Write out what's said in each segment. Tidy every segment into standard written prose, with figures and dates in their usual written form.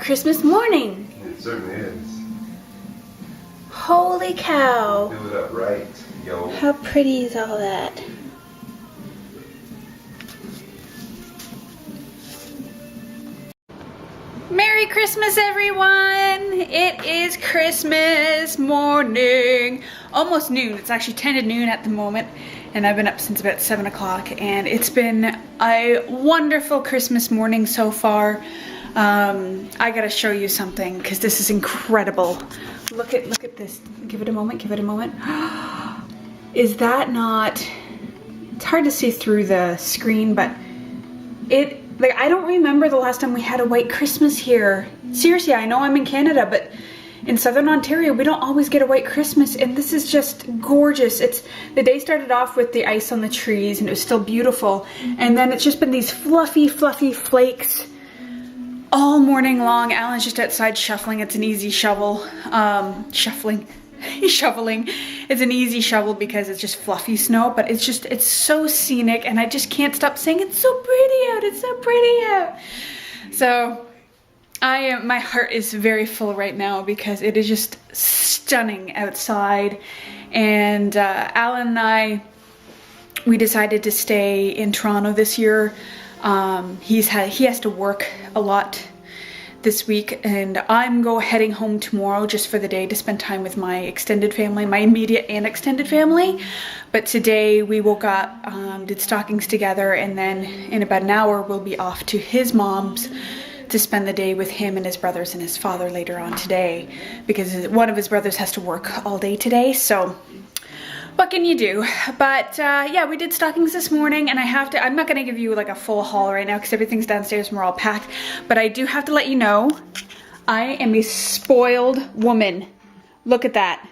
Christmas morning. It certainly is. Holy cow. Do it up right, yo. How pretty is all that? Merry Christmas, everyone! It is Christmas morning. Almost noon. It's actually 10 to noon at the moment. And I've been up since about 7 o'clock. And it's been a wonderful Christmas morning so far. I gotta show you something because this is incredible. Look at this. Give it a moment, give it a moment. Is that not... It's hard to see through the screen, but like, I don't remember the last time we had a white Christmas here. Seriously, I know I'm in Canada, but in Southern Ontario, we don't always get a white Christmas, and this is just gorgeous. The day started off with the ice on the trees, and it was still beautiful, and then it's just been these fluffy, fluffy flakes all morning long. Alan's just outside shuffling. It's an easy shovel. He's shoveling. It's an easy shovel because it's just fluffy snow, but it's so scenic, and I just can't stop saying it's so pretty out. It's so pretty out. So my heart is very full right now because it is just stunning outside. And Alan and I, we decided to stay in Toronto this year. He has to work a lot this week, and I'm heading home tomorrow just for the day to spend time with my extended family, my immediate and extended family. But today we woke up, did stockings together, and then in about an hour we'll be off to his mom's to spend the day with him and his brothers and his father later on today, because one of his brothers has to work all day today. So what can you do? But yeah, we did stockings this morning, and I'm not gonna give you like a full haul right now because everything's downstairs and we're all packed, but I do have to let you know, I am a spoiled woman. Look at that.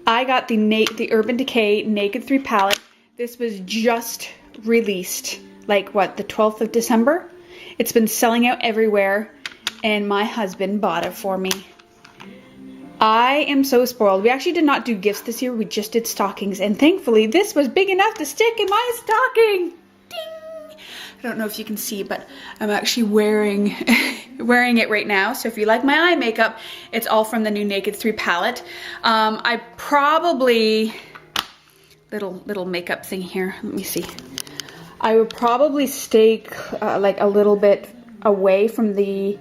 I got the Urban Decay Naked 3 palette. This was just released, like what, the 12th of December? It's been selling out everywhere, and my husband bought it for me. I am so spoiled. We actually did not do gifts this year. We just did stockings, and thankfully this was big enough to stick in my stocking. Ding! I don't know if you can see, but I'm actually wearing it right now. So if you like my eye makeup, it's all from the new Naked 3 palette. I probably, little makeup thing here. Let me see. I would probably stay like a little bit away from the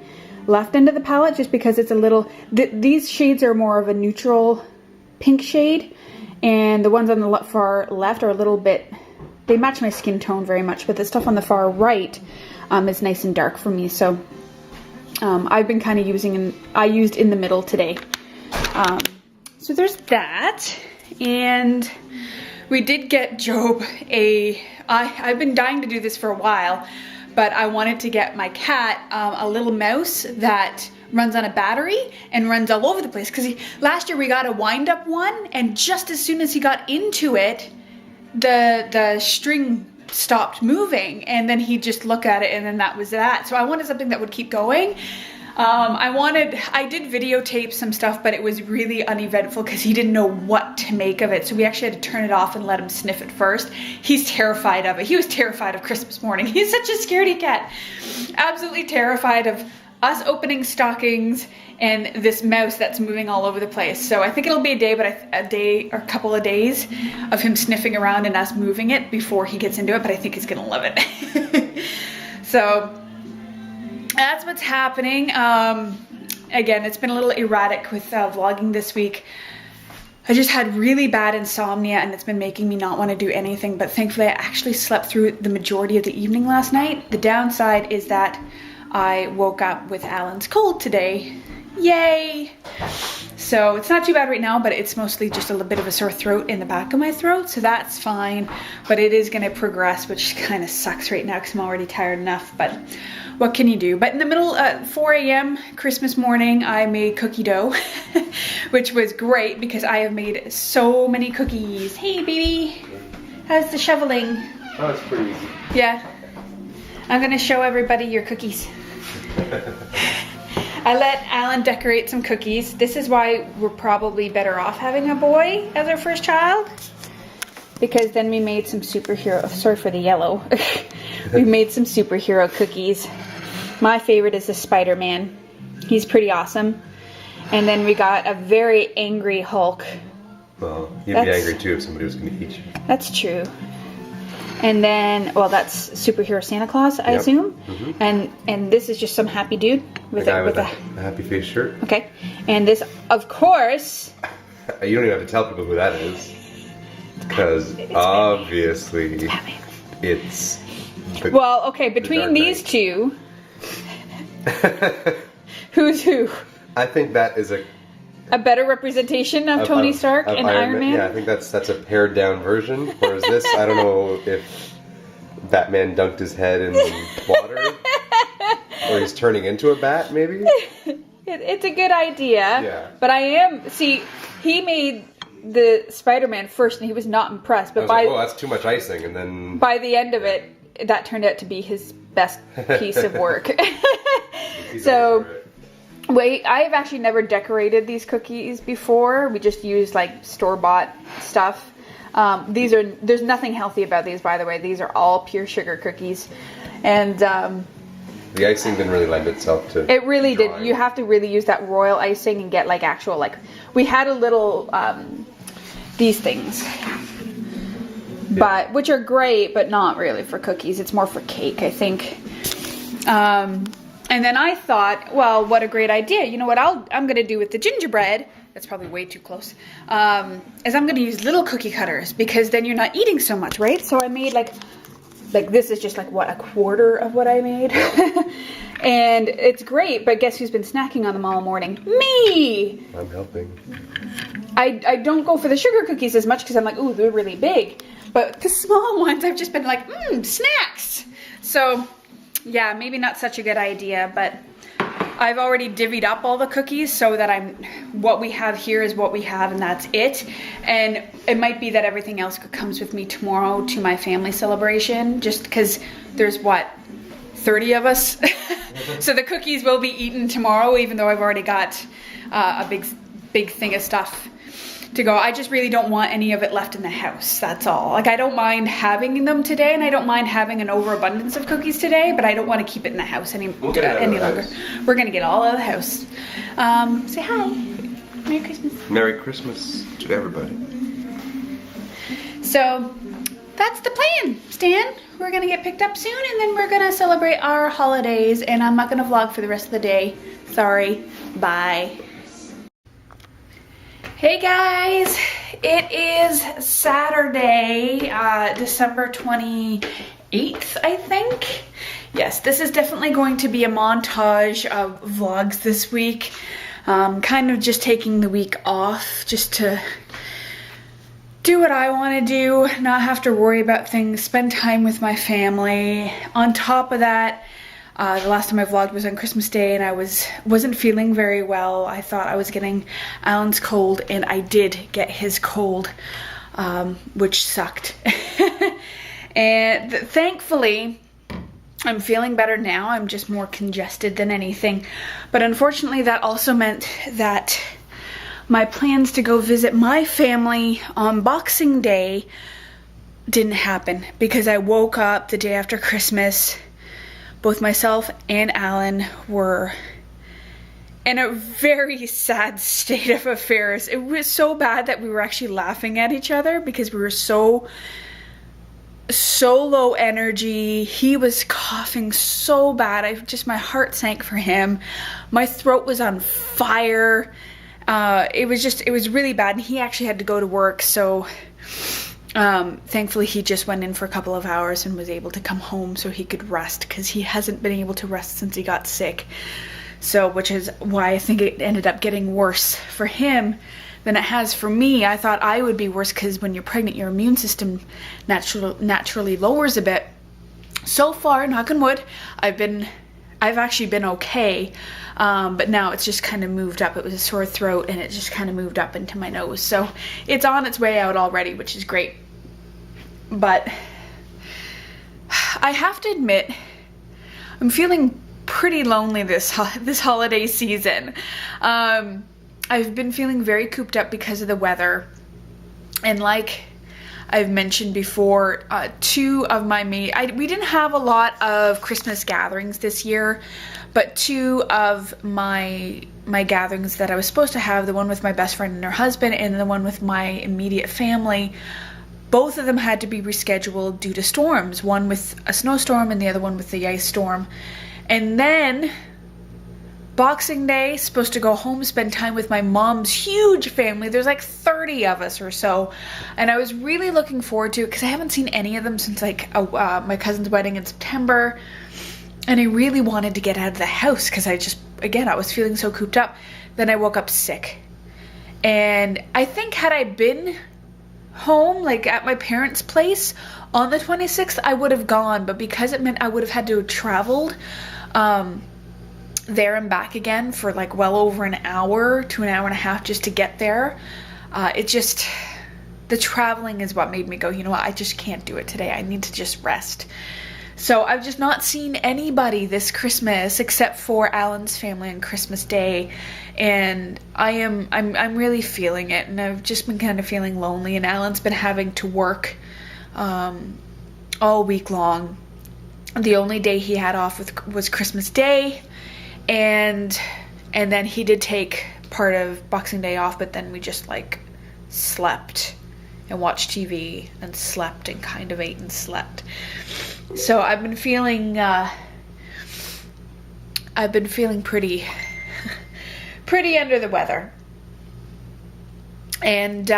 left end of the palette, just because it's a little, these shades are more of a neutral pink shade, and the ones on the far left are a little bit, they match my skin tone very much, but the stuff on the far right is nice and dark for me. So I've been kind of I used in the middle today. So there's that. And we did get Job I've been dying to do this for a while, but I wanted to get my cat a little mouse that runs on a battery and runs all over the place. Because last year we got a wind-up one, and just as soon as he got into it, the string stopped moving, and then he'd just look at it, and then that was that. So I wanted something that would keep going. I did videotape some stuff, but it was really uneventful because he didn't know what to make of it. So we actually had to turn it off and let him sniff it first. He's terrified of it. He was terrified of Christmas morning. He's such a scaredy cat. Absolutely terrified of us opening stockings and this mouse that's moving all over the place. So I think it'll be a day, but a day or a couple of days of him sniffing around and us moving it before he gets into it, but I think he's gonna love it. So that's what's happening. Again, it's been a little erratic with vlogging this week. I just had really bad insomnia, and it's been making me not want to do anything, but thankfully I actually slept through the majority of the evening last night. The downside is that I woke up with Alan's cold today. Yay! So it's not too bad right now, but it's mostly just a little bit of a sore throat in the back of my throat, so that's fine. But it is going to progress, which kind of sucks right now because I'm already tired enough, but what can you do? But in the middle, 4 a.m. Christmas morning, I made cookie dough, which was great because I have made so many cookies. Hey, baby. How's the shoveling? Oh, it's pretty easy. Yeah. I'm going to show everybody your cookies. I let Alan decorate some cookies. This is why we're probably better off having a boy as our first child, because then we made some superhero, sorry for the yellow. We made some superhero cookies. My favorite is the Spider-Man. He's pretty awesome. And then we got a very angry Hulk. Well, you'd be angry too if somebody was going to eat you. That's true. And then, well, that's superhero Santa Claus, I assume. And this is just some happy dude with a happy face shirt. Okay. And this, of course. You don't even have to tell people who that is, because obviously it's. Well, okay. Between these two, who's who? I think that is a better representation of Tony Stark and Iron Man. Yeah, I think that's a pared down version. Whereas this, I don't know if Batman dunked his head in water, or he's turning into a bat, maybe. It's a good idea. Yeah. But he made the Spider-Man first, and he was not impressed. But oh, that's too much icing, and then by the end of it, that turned out to be his best piece of work. So. Wait, I've actually never decorated these cookies before. We just use like store-bought stuff. There's nothing healthy about these, by the way. These are all pure sugar cookies. And the icing didn't really lend itself to it really drawing. did. You have to really use that royal icing and get like actual, like, we had a little, these things. But, which are great, but not really for cookies. It's more for cake, I think. And then I thought, well, what a great idea. You know what I'm going to do with the gingerbread, that's probably way too close, is I'm going to use little cookie cutters, because then you're not eating so much, right? So I made like this is just like, what, a quarter of what I made? And it's great, but guess who's been snacking on them all morning? Me! I'm helping. I don't go for the sugar cookies as much because I'm like, ooh, they're really big. But the small ones, I've just been like, snacks! So... yeah, maybe not such a good idea, but I've already divvied up all the cookies so that what we have here is what we have, and that's it. And it might be that everything else comes with me tomorrow to my family celebration, just because there's, 30 of us? So the cookies will be eaten tomorrow, even though I've already got a big thing of stuff to go. I just really don't want any of it left in the house, that's all. Like, I don't mind having them today, and I don't mind having an overabundance of cookies today, but I don't want to keep it in the house any longer. We're gonna get all out of the house. Say hi. Merry Christmas. Merry Christmas to everybody. So, that's the plan, Stan. We're gonna get picked up soon, and then we're gonna celebrate our holidays, and I'm not gonna vlog for the rest of the day. Sorry. Bye. Hey guys, it is Saturday, December 28th, I think. Yes, this is definitely going to be a montage of vlogs this week. Kind of just taking the week off just to do what I want to do, not have to worry about things, spend time with my family. On top of that, the last time I vlogged was on Christmas Day, and I wasn't feeling very well. I thought I was getting Alan's cold, and I did get his cold, which sucked. And thankfully, I'm feeling better now. I'm just more congested than anything. But unfortunately, that also meant that my plans to go visit my family on Boxing Day didn't happen, because I woke up the day after Christmas. Both myself and Alan were in a very sad state of affairs. It was so bad that we were actually laughing at each other because we were so low energy. He was coughing so bad. My heart sank for him. My throat was on fire. It was really bad, and he actually had to go to work, so thankfully he just went in for a couple of hours and was able to come home so he could rest, because he hasn't been able to rest since he got sick. So, which is why I think it ended up getting worse for him than it has for me. I thought I would be worse because when you're pregnant, your immune system naturally lowers a bit. So far, knock on wood, I've actually been okay, but now it's just kind of moved up. It was a sore throat, and it just kind of moved up into my nose. So it's on its way out already, which is great. But I have to admit, I'm feeling pretty lonely this holiday season. I've been feeling very cooped up because of the weather, and like I've mentioned before, two of my we didn't have a lot of Christmas gatherings this year, but two of my gatherings that I was supposed to have, the one with my best friend and her husband and the one with my immediate family, both of them had to be rescheduled due to storms, one with a snowstorm and the other one with the ice storm. And then Boxing Day, supposed to go home, spend time with my mom's huge family. There's like 30 of us or so. And I was really looking forward to it because I haven't seen any of them since like my cousin's wedding in September. And I really wanted to get out of the house because I was feeling so cooped up. Then I woke up sick. And I think had I been home, like at my parents' place on the 26th, I would have gone. But because it meant I would have had to have traveled, there and back again for like well over an hour to an hour and a half just to get there. The traveling is what made me go, you know what, I just can't do it today. I need to just rest. So I've just not seen anybody this Christmas except for Alan's family on Christmas Day, and I'm really feeling it, and I've just been kind of feeling lonely, and Alan's been having to work all week long. The only day he had off was Christmas Day. And then he did take part of Boxing Day off, but then we just like slept and watched TV and slept and kind of ate and slept. So I've been feeling pretty pretty under the weather. And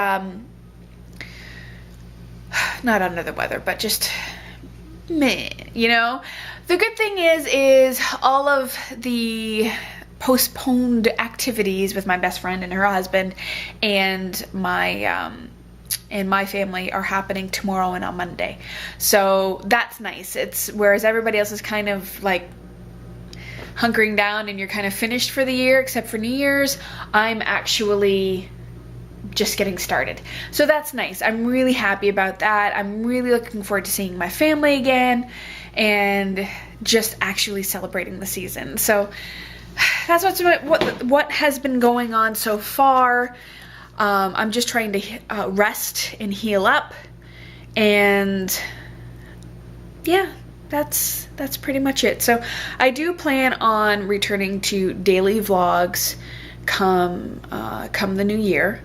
not under the weather, but just meh, you know. The good thing is all of the postponed activities with my best friend and her husband and my family are happening tomorrow and on Monday. So that's nice. Whereas everybody else is kind of like hunkering down and you're kind of finished for the year except for New Year's, I'm actually just getting started. So that's nice. I'm really happy about that. I'm really looking forward to seeing my family again and just actually celebrating the season. So that's what has been going on so far. I'm just trying to rest and heal up, and yeah, that's pretty much it. So I do plan on returning to daily vlogs come the new year.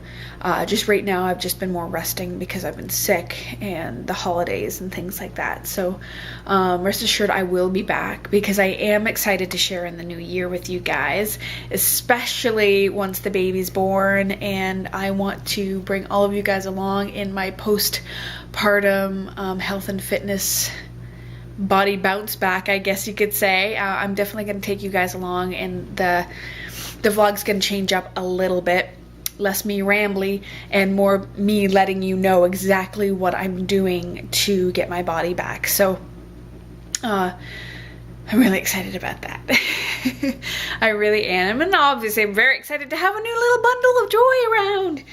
Just right now I've just been more resting because I've been sick and the holidays and things like that. So rest assured I will be back because I am excited to share in the new year with you guys, especially once the baby's born, and I want to bring all of you guys along in my postpartum health and fitness body bounce back, I guess you could say. I'm definitely going to take you guys along, and the vlog's going to change up a little bit. Less me rambly and more me letting you know exactly what I'm doing to get my body back. So I'm really excited about that. I really am. And obviously I'm very excited to have a new little bundle of joy around.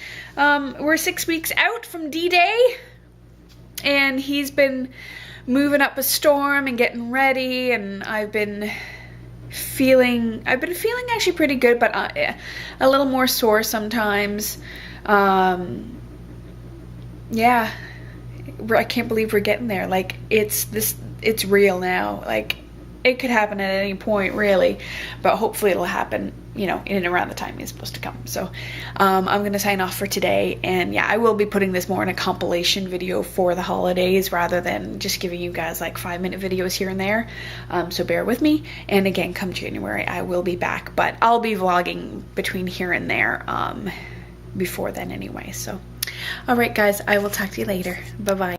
We're 6 weeks out from D-Day, and he's been moving up a storm and getting ready, and I've been feeling actually pretty good, but a little more sore sometimes. Yeah, I can't believe we're getting there. Like it's real now. Like it could happen at any point, really, but hopefully it'll happen, you know, in and around the time it's supposed to come. So I'm gonna sign off for today, and yeah, I will be putting this more in a compilation video for the holidays rather than just giving you guys like 5-minute videos here and there. So bear with me, and again, come January I will be back, but I'll be vlogging between here and there before then anyway. So all right guys, I will talk to you later. Bye bye.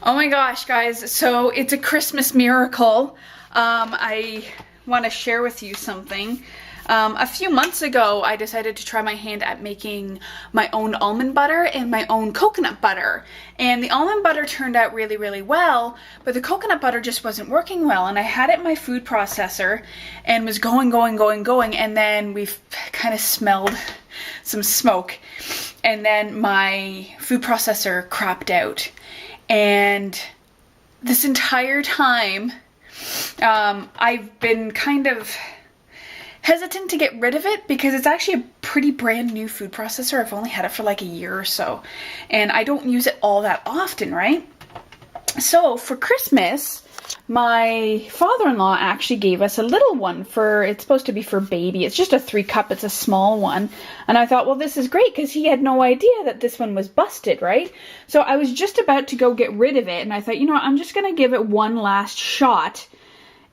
Oh my gosh guys, so it's a Christmas miracle. I want to share with you something. A few months ago, I decided to try my hand at making my own almond butter and my own coconut butter. And the almond butter turned out really, really well, but the coconut butter just wasn't working well. And I had it in my food processor and was going, and then we kind of smelled some smoke. And then my food processor crapped out. And this entire time, I've been kind of hesitant to get rid of it because it's actually a pretty brand new food processor. I've only had it for like a year or so, and I don't use it all that often, right? So for Christmas, my father-in-law actually gave us a little one it's supposed to be for baby. It's just a 3-cup, it's a small one. And I thought, well, this is great, because he had no idea that this one was busted, right? So I was just about to go get rid of it, and I thought, you know what, I'm just gonna give it one last shot,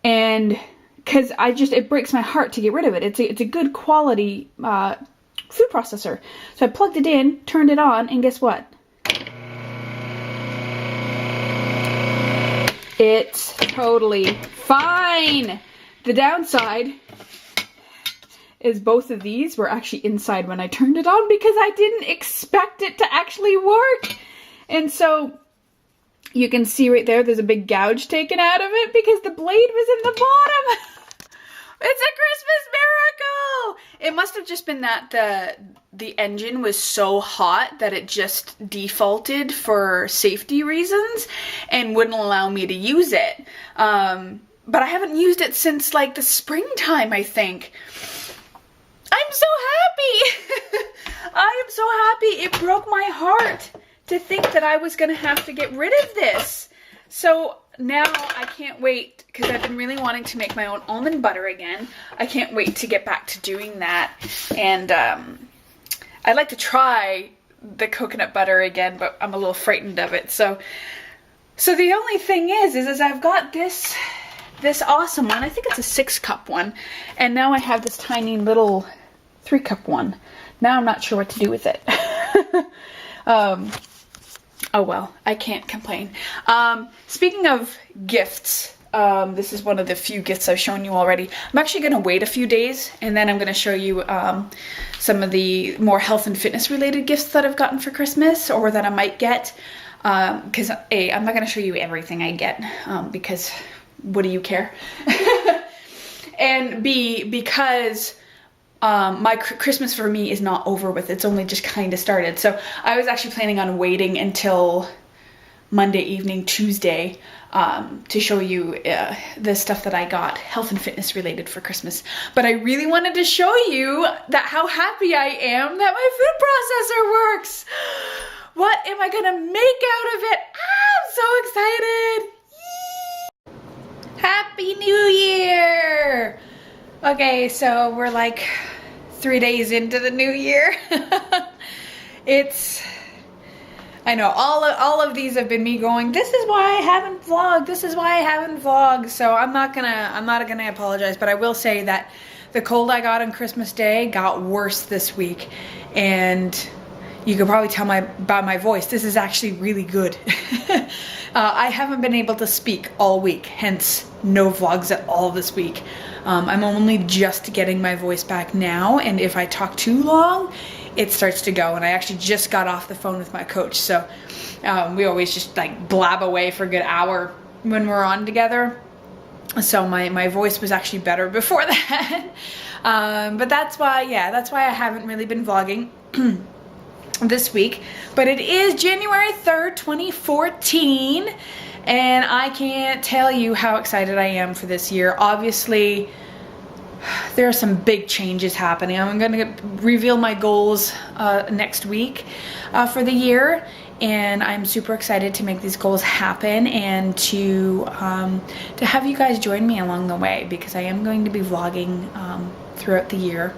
and because it breaks my heart to get rid of it. It's a good quality food processor. So I plugged it in, turned it on, and guess what? It's totally fine. The downside is both of these were actually inside when I turned it on, because I didn't expect it to actually work. And so you can see right there's a big gouge taken out of it because the blade was in the bottom. It's a Christmas miracle! It must have just been that the engine was so hot that it just defaulted for safety reasons and wouldn't allow me to use it. But I haven't used it since like the springtime, I think. I'm so happy! I am so happy. It broke my heart to think that I was gonna have to get rid of this. So now I can't wait, because I've been really wanting to make my own almond butter again. I can't wait to get back to doing that. And I'd like to try the coconut butter again, but I'm a little frightened of it. So the only thing is I've got this awesome one. I think it's a 6-cup one. And now I have this tiny little 3-cup one. Now I'm not sure what to do with it. Oh well, I can't complain. Speaking of gifts, this is one of the few gifts I've shown you already. I'm actually going to wait a few days, and then I'm going to show you some of the more health and fitness related gifts that I've gotten for Christmas, or that I might get. Because A, I'm not going to show you everything I get, because what do you care? And B, because my Christmas for me is not over with. It's only just kind of started. So I was actually planning on waiting until Monday evening, Tuesday, to show you the stuff that I got health and fitness related for Christmas. But I really wanted to show you how happy I am that my food processor works. What am I gonna make out of it? I'm so excited. Yee! Happy New Year! Okay, so we're like 3 days into the new year. I know all of these have been me going, this is why I haven't vlogged, this is why I haven't vlogged. So I'm not gonna apologize, but I will say that the cold I got on Christmas Day got worse this week, and you could probably tell by my voice, this is actually really good. I haven't been able to speak all week, hence no vlogs at all this week. I'm only just getting my voice back now, and if I talk too long, it starts to go. And I actually just got off the phone with my coach, so we always just like blab away for a good hour when we're on together. So my voice was actually better before that. But that's why I haven't really been vlogging this week. But it is January 3rd, 2014, and I can't tell you how excited I am for this year. Obviously, there are some big changes happening. I'm going to reveal my goals next week for the year, and I'm super excited to make these goals happen and to have you guys join me along the way, because I am going to be vlogging throughout the year,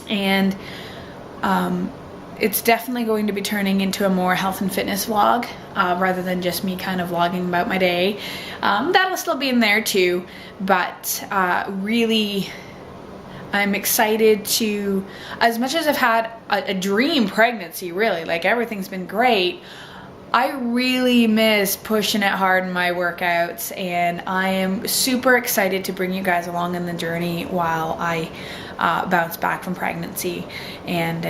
and it's definitely going to be turning into a more health and fitness vlog rather than just me kind of vlogging about my day. That'll still be in there too, but really I'm excited to, as much as I've had a dream pregnancy, really, like everything's been great, I really miss pushing it hard in my workouts, and I am super excited to bring you guys along in the journey while I bounce back from pregnancy, and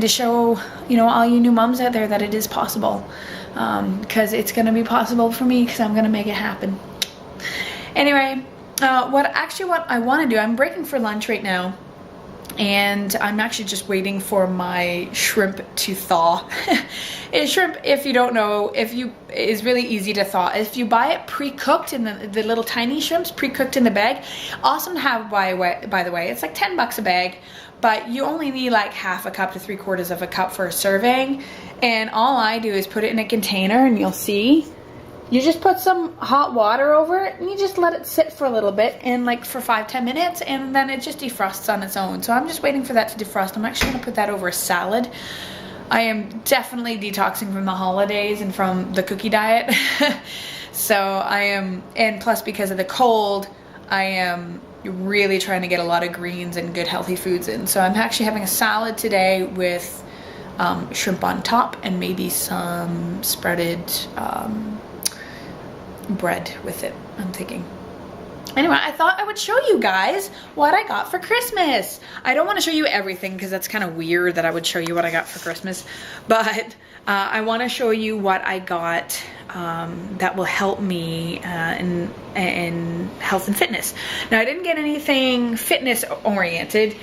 to show, you know, all you new moms out there that it is possible, because it's gonna be possible for me, because I'm gonna make it happen. Anyway, what I want to do, I'm breaking for lunch right now, And I'm actually just waiting for my shrimp to thaw. Shrimp, if you don't know, is really easy to thaw. If you buy it pre-cooked in the little tiny shrimps, pre-cooked in the bag, awesome to have by the way. It's like 10 bucks a bag, but you only need like half a cup to 3/4 of a cup for a serving. And all I do is put it in a container, and you'll see, you just put some hot water over it and you just let it sit for a little bit, and like for 5-10 minutes, and then it just defrosts on its own. So I'm just waiting for that to defrost. I'm actually gonna put that over a salad. I am definitely detoxing from the holidays and from the cookie diet. So I am, and plus because of the cold, I am really trying to get a lot of greens and good healthy foods in. So I'm actually having a salad today with shrimp on top and maybe some spreaded bread with it, I'm thinking. Anyway, I thought I would show you guys what I got for Christmas. I don't want to show you everything because that's kind of weird that I would show you what I got for Christmas, but I want to show you what I got that will help me in health and fitness. Now, I didn't get anything fitness oriented,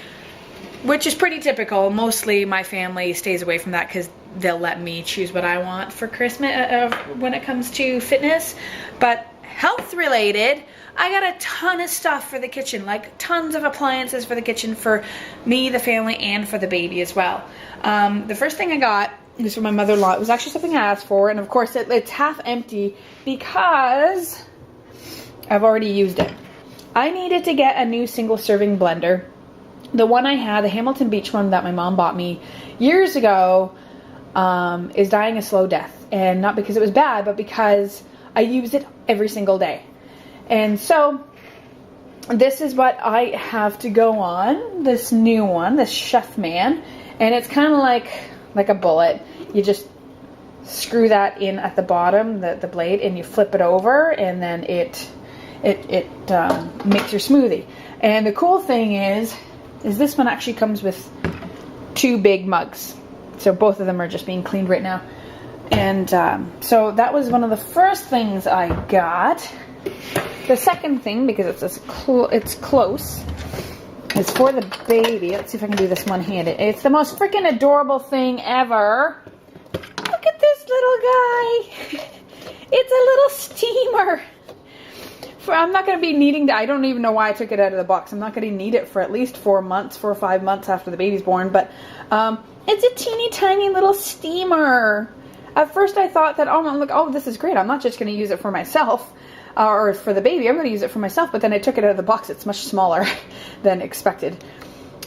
which is pretty typical. Mostly my family stays away from that because they'll let me choose what I want for Christmas when it comes to fitness. But health related, I got a ton of stuff for the kitchen, like tons of appliances for the kitchen for me, the family, and for the baby as well. The first thing I got was from my mother-in-law. It was actually something I asked for, and of course it's half empty because I've already used it. I needed to get a new single serving blender. The one I had, the Hamilton Beach one that my mom bought me years ago, is dying a slow death. And not because it was bad, but because I use it every single day. And so this is what I have to go on, this new one, this Chef Man. And it's kind of like a bullet. You just screw that in at the bottom, the blade, and you flip it over, and then it makes your smoothie. And the cool thing is this one actually comes with 2 big mugs. So both of them are just being cleaned right now. And so that was one of the first things I got. The second thing, because it's close, is for the baby. Let's see if I can do this one-handed. It's the most freaking adorable thing ever. Look at this little guy. It's a little steamer. I'm not going to be needing that. I don't even know why I took it out of the box. I'm not going to need it for at least 4 or 5 months after the baby's born. But it's a teeny tiny little steamer. At first I thought that, oh, this is great. I'm not just going to use it for myself or for the baby. I'm going to use it for myself. But then I took it out of the box. It's much smaller than expected.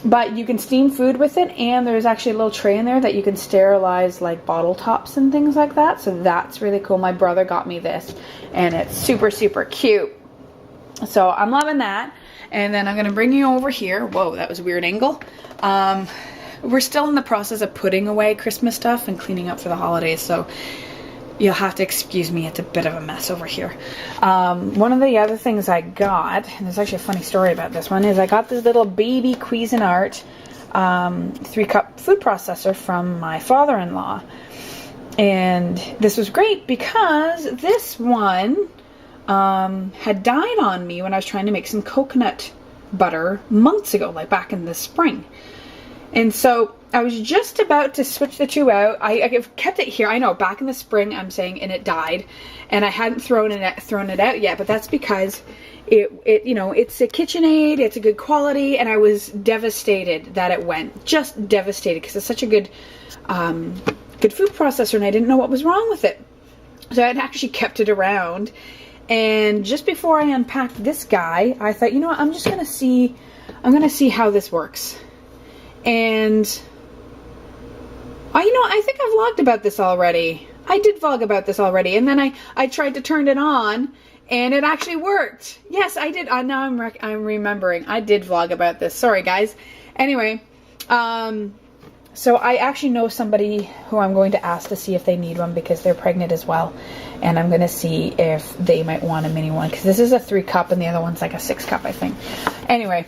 But you can steam food with it. And there's actually a little tray in there that you can sterilize like bottle tops and things like that. So that's really cool. My brother got me this. And it's super, super cute. So I'm loving that. And then I'm going to bring you over here. Whoa, that was a weird angle. We're still in the process of putting away Christmas stuff and cleaning up for the holidays. So you'll have to excuse me. It's a bit of a mess over here. One of the other things I got, and there's actually a funny story about this one, is I got this little baby Cuisinart 3-cup food processor from my father-in-law. And this was great because this one had died on me when I was trying to make some coconut butter months ago, like back in the spring. And so I was just about to switch the 2 out. I kept it here. I know, back in the spring, I'm saying, and it died. And I hadn't thrown it out yet, but that's because it's a KitchenAid, it's a good quality, and I was devastated that it went. Just devastated because it's such a good food processor, and I didn't know what was wrong with it. So I'd actually kept it around. And just before I unpacked this guy, I thought, you know what, I'm going to see how this works. And, I think I've vlogged about this already. I did vlog about this already. And then I tried to turn it on, and it actually worked. Yes, I did. Now I'm remembering. I did vlog about this. Sorry, guys. Anyway, so I actually know somebody who I'm going to ask to see if they need one because they're pregnant as well. And I'm going to see if they might want a mini one because this is a 3-cup and the other one's like a 6-cup, I think. Anyway,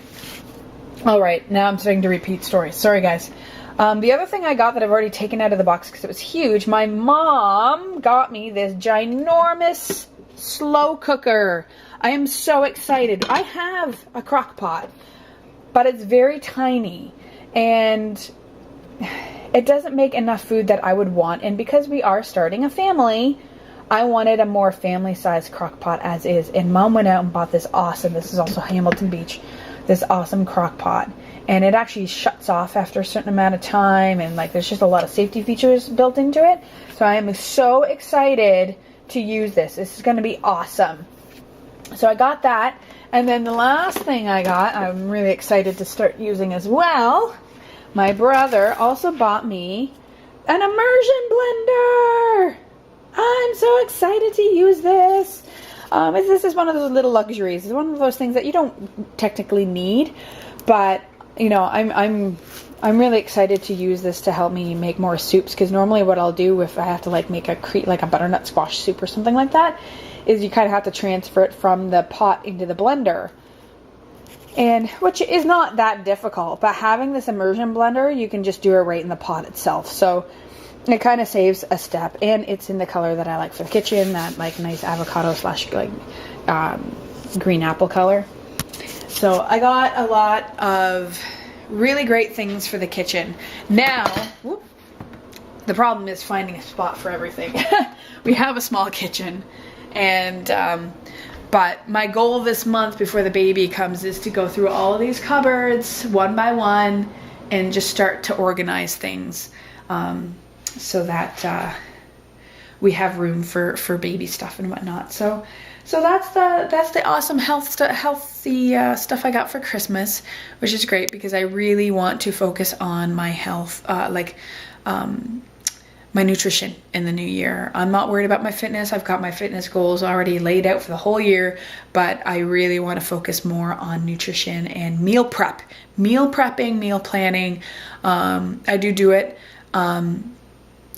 all right, now I'm starting to repeat stories. Sorry, guys. The other thing I got that I've already taken out of the box because it was huge, my mom got me this ginormous slow cooker. I am so excited. I have a crock pot, but it's very tiny. and it doesn't make enough food that I would want. And because we are starting a family, I wanted a more family-sized crock pot as is. And Mom went out and bought this awesome, this is also Hamilton Beach, this awesome crock pot. And it actually shuts off after a certain amount of time, and like there's just a lot of safety features built into it. So I am so excited to use this. This is going to be awesome. So I got that. And then the last thing I got, I'm really excited to start using as well. My brother also bought me an immersion blender. I'm so excited to use this. This is one of those little luxuries. It's one of those things that you don't technically need, but you know, I'm really excited to use this to help me make more soups, because normally what I'll do if I have to like make like a butternut squash soup or something like that is you kind of have to transfer it from the pot into the blender, and which is not that difficult, but having this immersion blender, you can just do it right in the pot itself. So it kind of saves a step, and it's in the color that I like for the kitchen, that like nice avocado / like green apple color. So I got a lot of really great things for the kitchen. Now, whoop, the problem is finding a spot for everything. We have a small kitchen, and but my goal this month before the baby comes is to go through all of these cupboards one by one and just start to organize things, so that we have room for baby stuff and whatnot. So that's the awesome healthy stuff I got for Christmas, which is great because I really want to focus on my health, my nutrition in the new year. I'm not worried about my fitness. I've got my fitness goals already laid out for the whole year, but I really want to focus more on nutrition and meal prepping, meal planning. I do it.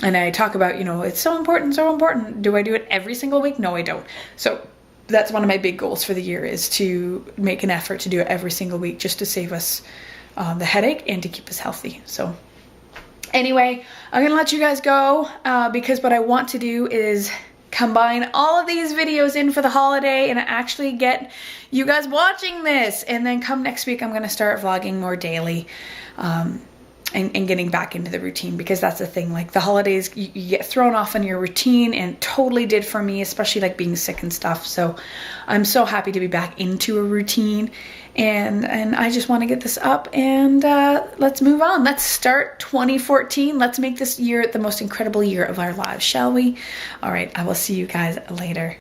And I talk about, you know, it's so important. Do I do it every single week? No, I don't. So that's one of my big goals for the year, is to make an effort to do it every single week, just to save us the headache and to keep us healthy. So anyway, I'm going to let you guys go because what I want to do is combine all of these videos in for the holiday and actually get you guys watching this. And then come next week, I'm going to start vlogging more daily. And getting back into the routine, because that's the thing, like the holidays, you get thrown off in your routine, and totally did for me, especially like being sick and stuff. So I'm so happy to be back into a routine, and I just want to get this up, and let's move on. Let's start 2014. Let's make this year the most incredible year of our lives, shall we? All right, I will see you guys later.